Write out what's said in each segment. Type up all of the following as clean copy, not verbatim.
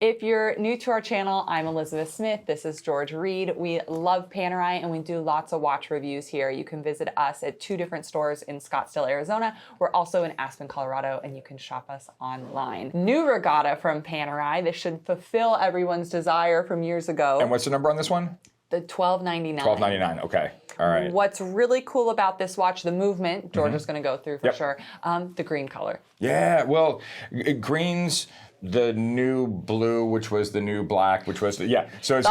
If you're new to our channel, I'm Elizabeth Smith. This is George Reed. We love Panerai and we do lots of watch reviews here. You can visit us at 2 different stores in Scottsdale, Arizona. We're also in Aspen, Colorado, and you can shop us online. New regatta from Panerai. This should fulfill everyone's desire from years ago. And what's the number on this one? The $12.99. $12.99, okay. All right. What's really cool about this watch, the movement, George is going to go through for sure, the green color. Yeah, well, green's the new blue, which was the new black, which was So it's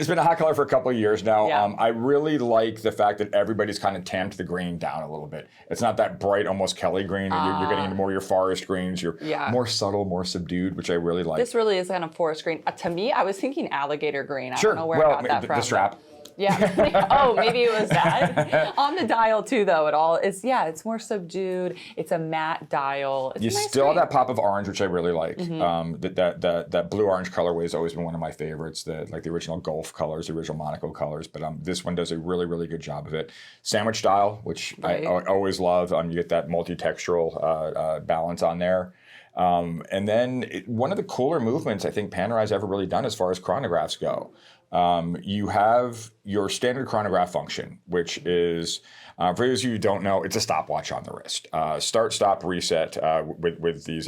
been a hot color for a couple of years now. Yeah. I really like the fact that everybody's kind of tamped the green down a little bit. It's not that bright, almost Kelly green. You're getting into more of your forest greens. You're more subtle, more subdued, which I really like. This really is kind of forest green. To me, I was thinking alligator green. I Sure. don't know where I got that from. The strap. Yeah. Oh, maybe it was that. On the dial too, though, it's more subdued. It's a matte dial. It's you nice still green. have that pop of orange, which I really like. That blue-orange colorway has always been one of my favorites. The original Gulf colors, the original Monaco colors. But this one does a really, really good job of it. Sandwich dial, which I always love. You get that multi-textural balance on there. And then one of the cooler movements I think Panerai's ever really done as far as chronographs go. You have your standard chronograph function, which is, for those of you who don't know, it's a stopwatch on the wrist. Start, stop, reset with these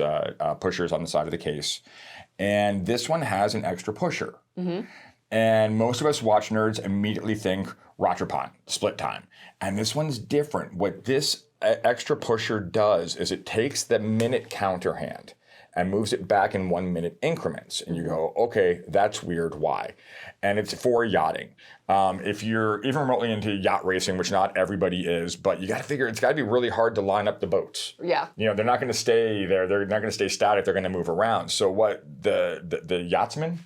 pushers on the side of the case. And this one has an extra pusher. And most of us watch nerds immediately think Rattrapant, split time. And this one's different. What this extra pusher does is it takes the minute counter hand and moves it back in 1 minute increments. And you go, okay, that's weird, why? And it's for yachting. If you're even remotely into yacht racing, which not everybody is, but you gotta figure it's gotta be really hard to line up the boats. Yeah. They're not gonna stay there, they're not gonna stay static, they're gonna move around. So what the yachtsmen.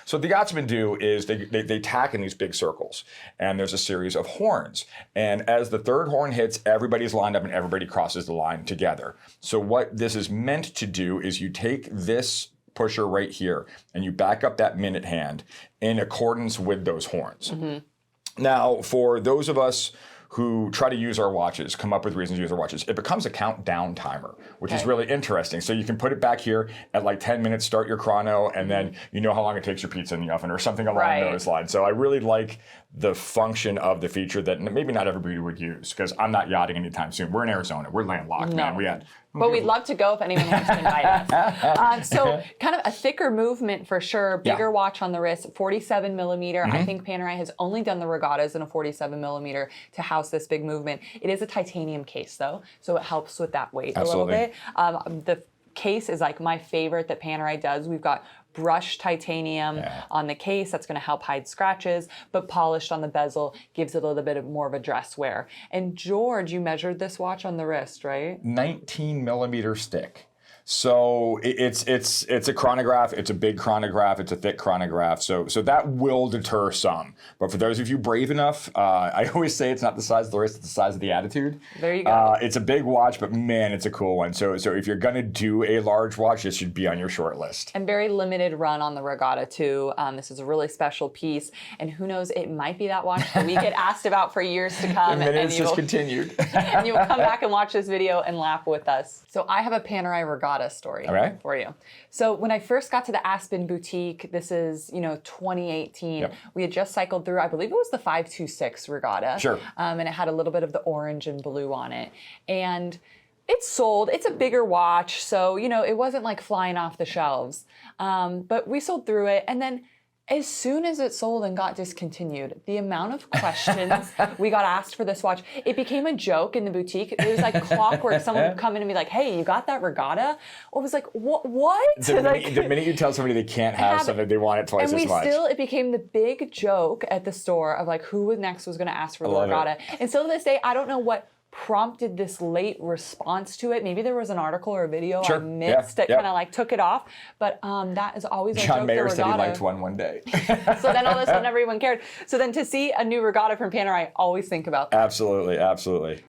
So the yachtsmen do is they tack in these big circles. And there's a series of horns. And as the third horn hits, everybody's lined up and everybody crosses the line together. So what this is meant to do is you take this pusher right here and you back up that minute hand in accordance with those horns. Now, for those of us who try to use our watches, come up with reasons to use our watches, it becomes a countdown timer, which is really interesting. So you can put it back here at like 10 minutes, start your chrono, and then you know how long it takes your pizza in the oven or something along those lines. So I really like the function of the feature that maybe not everybody would use, because I'm not yachting anytime soon. We're in Arizona. We're landlocked, man. But we'd love to go if anyone wants to invite us. So kind of a thicker movement for sure, bigger watch on the wrist, 47 millimeter. I think Panerai has only done the regattas in a 47 millimeter to house this big movement. It is a titanium case though, so it helps with that weight a little bit. The case is like my favorite that Panerai does. We've got brushed titanium on the case that's going to help hide scratches, but polished on the bezel gives it a little bit more of a dress wear. And George, you measured this watch on the wrist, right? 19 millimeter stick. So it's a chronograph. It's a big chronograph. It's a thick chronograph. So that will deter some. But for those of you brave enough, I always say it's not the size of the wrist, it's the size of the attitude. There you go. It's a big watch, but man, it's a cool one. So if you're gonna do a large watch, this should be on your short list. And very limited run on the regatta too. This is a really special piece, and who knows, it might be that watch that we get asked about for years to come. And it's just continued. And you'll come back and watch this video and laugh with us. So I have a Panerai regatta story for you. So when I first got to the Aspen boutique, this is 2018. We had just cycled through, I believe it was the 526 regatta. Sure. And it had a little bit of the orange and blue on it. And it's sold. It's a bigger watch, so it wasn't like flying off the shelves. But we sold through it, and then as soon as it sold and got discontinued, the amount of questions we got asked for this watch, it became a joke in the boutique. It was like clockwork. Someone would come in and be like, hey, you got that regatta? I was like, what? The minute you tell somebody they can't have something, they want it twice as much. And it became the big joke at the store of like who next was going to ask for the regatta. And still to this day, I don't know what prompted this late response to it. Maybe there was an article or a video I missed that kind of like took it off. But that is always a joke. John Mayer said he liked one day. So then all of a sudden everyone cared. So then to see a new regatta from Panerai, always think about that. Absolutely, absolutely.